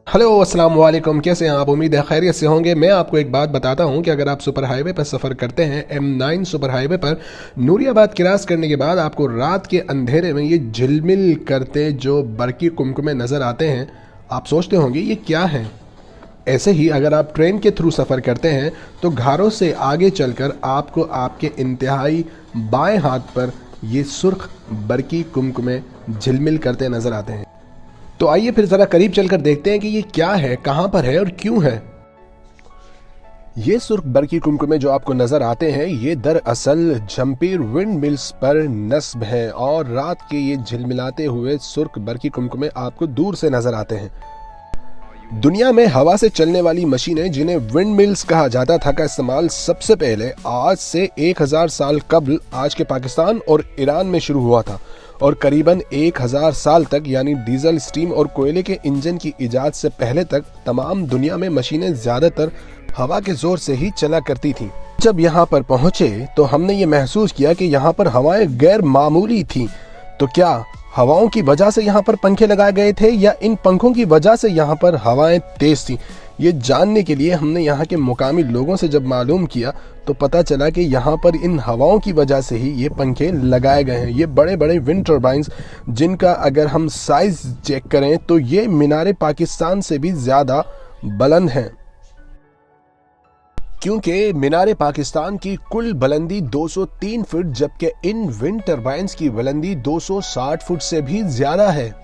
Hello अस्सलाम वालेकुम। कैसे हैं आप? उम्मीद है खैरियत से होंगे। मैं आपको एक बात बताता हूं कि अगर आप सुपर हाईवे पर सफ़र करते हैं, M9 सुपर हाईवे पर नूरियाबाद क्रॉस करने के बाद आपको रात के अंधेरे में ये झिलमिल करते जो बरकी कुमकुमे नज़र आते हैं, आप सोचते होंगे ये क्या है। ऐसे ही अगर आप ट्रेन के थ्रू सफ़र करते हैं तो घरों से आगे चलकर आपको आपके इंतहाई बाएं हाथ पर ये सुर्ख बरकी कुमकुमे झिलमिल करते नज़र आते हैं। तो आइए फिर ज़रा करीब चलकर देखते हैं कि ये क्या है, कहाँ पर है और क्यों है। ये सुर्ख बरकी कुमकुमे जो आपको नज़र आते हैं, ये दरअसल जंपीर विंड मिल्स पर नस्ब हैं और रात के ये झिलमिलाते हुए सुर्ख बरकी कुमकुमे आपको दूर से नज़र आते हैं। दुनिया में हवा से चलने वाली मशीनें जिन्हें विंड मिल्स कहा जाता था का इस्तेमाल सबसे पहले आज से 1000 साल कबल आज के पाकिस्तान और ईरान में शुरू हुआ था और करीबन 1000 साल तक यानी डीजल, स्टीम और कोयले के इंजन की इजाद से पहले तक तमाम दुनिया में मशीनें ज्यादातर हवा के जोर से ही चला करती थीं। जब यहाँ पर पहुंचे तो हमने ये महसूस किया कि यहाँ पर हवाएं गैर मामूली थीं। तो क्या हवाओं की वजह से यहाँ पर पंखे लगाए गए थे या इन पंखों की वजह से यहाँ पर हवाएं तेज थीं? ये जानने के लिए हमने यहाँ के मुकामी लोगों से जब मालूम किया तो पता चला कि यहाँ पर इन हवाओं की वजह से ही ये पंखे लगाए गए हैं। ये बड़े बड़े विंड टर्बाइंस जिनका अगर हम साइज चेक करें तो ये मीनार पाकिस्तान से भी ज़्यादा बुलंद हैं, क्योंकि मीनार पाकिस्तान की कुल बुलंदी 203 फुट जबकि इन विंड टर्बाइंस की बुलंदी 260 फुट से भी ज़्यादा है।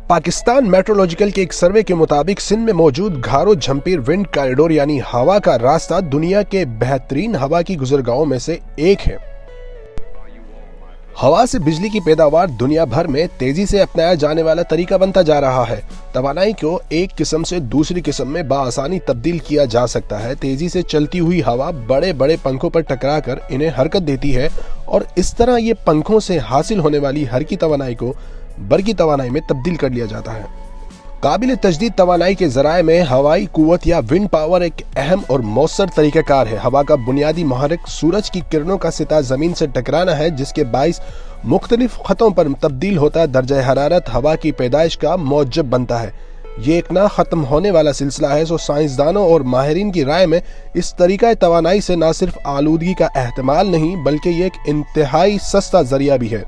पाकिस्तान मेट्रोलॉजिकल के एक सर्वे के मुताबिक सिंध में मौजूद घारो झंपीर विंड कॉरिडोर यानी हवा का रास्ता दुनिया के बेहतरीन हवा की गुजरगाहों में से एक है। हवा से बिजली की पैदावार दुनिया भर में तेजी से अपनाया जाने वाला तरीका बनता जा रहा है। तवानाई को एक किस्म से दूसरी किस्म में बाआसानी तब्दील किया जा सकता है। तेजी से चलती हुई हवा बड़े बड़े पंखों पर टकराकर इन्हें हरकत देती है और इस तरह ये पंखों से हासिल होने वाली हरकी तवानाई को बरकी तवानाई में तब्दील कर लिया जाता है। काबिल तजदीद तवानाई के जराए में हवाई कुव्वत या विंड पावर एक अहम और मौसर तरीक़ाकार है। हवा का बुनियादी महरक सूरज की किरणों का सिता जमीन से टकराना है, जिसके बाइस मुख्तलिफ खतों पर तब्दील होता दर्जा हरारत हवा की पैदाइश का मौजब बनता है। ये एक ना ख़त्म होने वाला सिलसिला है। साइंसदानों और माहिरीन की राय में इस तरीक़ा तवानाई से न सिर्फ आलूदगी का एहतमाल नहीं बल्कि ये एक इंतहाई सस्ता जरिया भी है।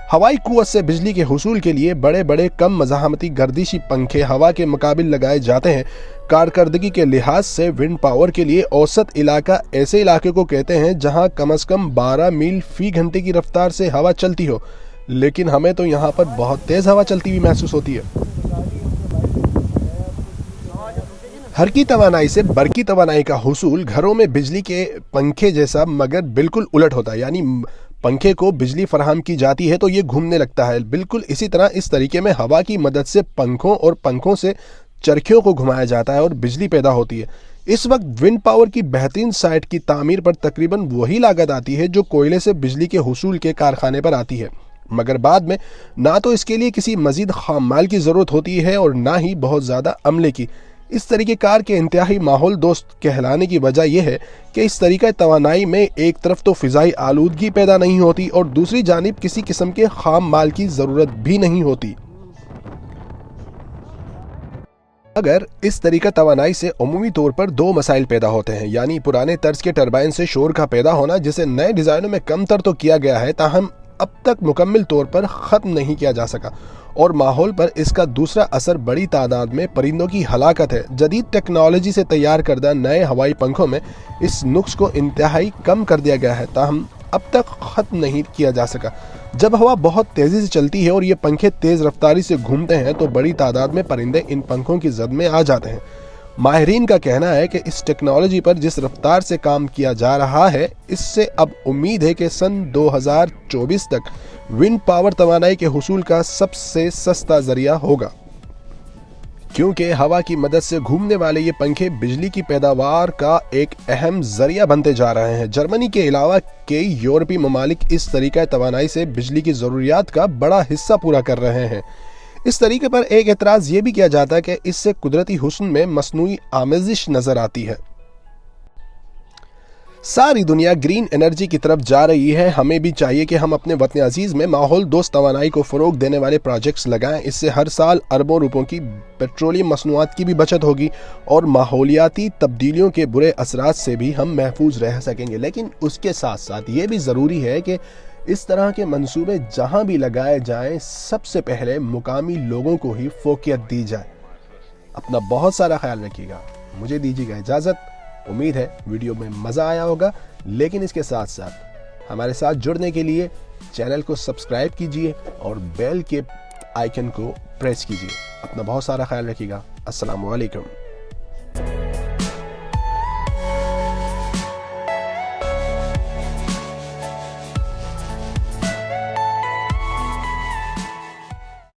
हवाई कुव्वत से बिजली के हुसूल के लिए बड़े बड़े कम मज़ाहमती गर्दिशी पंखे हवा के मुकाबिल लगाए जाते हैं। कारकर्दगी के लिहाज से विंड पावर के लिए औसत इलाका ऐसे इलाके को कहते हैं जहां कम से कम 12 मील फी घंटे की रफ्तार से हवा चलती हो, लेकिन हमें तो यहाँ पर बहुत तेज हवा चलती हुई महसूस होती है। हरकी तवानाई से बरकी तवानाई का हुसूल घरों में बिजली के पंखे जैसा मगर बिल्कुल उलट होता है, यानी पंखे को बिजली फराहम की जाती है तो ये घूमने लगता है। बिल्कुल इसी तरह इस तरीके में हवा की मदद से पंखों और पंखों से चरखियों को घुमाया जाता है और बिजली पैदा होती है। इस वक्त विंड पावर की बेहतरीन साइट की तामीर पर तकरीबन वही लागत आती है जो कोयले से बिजली के हुसूल के कारखाने पर आती है, मगर बाद में ना तो इसके लिए किसी मजीद खाम माल की ज़रूरत होती है और ना ही बहुत ज़्यादा अमले की। इस तरीके कार के इंतहाई माहौल दोस्त कहलाने की वजह यह है कि इस तरीका तवानाई में एक तरफ तो फ़िज़ाई आलूदगी पैदा नहीं होती और दूसरी जानिब किसी किस्म के खाम माल की ज़रूरत भी नहीं होती। अगर इस तरीका तवानाई से अमूमी तौर पर दो मसाइल पैदा होते हैं, यानी पुराने तर्ज के टरबाइन से शोर का पैदा होना जिसे नए डिज़ाइनों में कमतर तो किया गया है ताहम अब तक मुकम्मल तौर पर ख़त्म नहीं किया जा सका, और माहौल पर इसका दूसरा असर बड़ी तादाद में परिंदों की हलाकत है। जदीद टेक्नोलॉजी से तैयार करदा नए हवाई पंखों में इस नुक्स को इंतहाई कम कर दिया गया है ताहम अब तक ख़त्म नहीं किया जा सका। जब हवा बहुत तेज़ी से चलती है और ये पंखे तेज़ रफ्तारी से घूमते हैं तो बड़ी तादाद में परिंदे इन पंखों की जद में आ जाते हैं। माहिरीन का कहना है कि इस टेक्नोलॉजी पर जिस रफ्तार से काम किया जा रहा है, इससे अब उम्मीद है कि सन 2024 तक विंड पावर तवानाई के हुसूल का सबसे सस्ता जरिया होगा, क्योंकि हवा की मदद से घूमने वाले ये पंखे बिजली की पैदावार का एक अहम जरिया बनते जा रहे हैं। जर्मनी के अलावा कई यूरोपीय ममालिक इस तरीका तवानाई से बिजली की ज़रूरियात का बड़ा हिस्सा पूरा कर रहे हैं। इस तरीके पर एक एतराज़ ये भी किया जाता है कि इससे कुदरती हुस्न में मसनूई आमेजिश नज़र आती है। सारी दुनिया ग्रीन एनर्जी की तरफ जा रही है, हमें भी चाहिए कि हम अपने वतन अजीज में माहौल दोस्त तवानाई को फ़रोग देने वाले प्रोजेक्ट्स लगाएं। इससे हर साल अरबों रुपयों की पेट्रोलियम मसनूआत की भी बचत होगी और माहौलियाती तब्दीलियों के बुरे असरात से भी हम महफूज रह सकेंगे। लेकिन उसके साथ साथ ये भी ज़रूरी है कि इस तरह के मंसूबे जहाँ भी लगाए जाएँ, सबसे पहले मुकामी लोगों को ही फोकियत दी जाए। अपना बहुत सारा ख्याल रखिएगा, मुझे दीजिएगा इजाज़त। उम्मीद है वीडियो में मज़ा आया होगा, लेकिन इसके साथ साथ हमारे साथ जुड़ने के लिए चैनल को सब्सक्राइब कीजिए और बेल के आइकन को प्रेस कीजिए। अपना बहुत सारा ख्याल रखिएगा। अस्सलामु अलैकुम।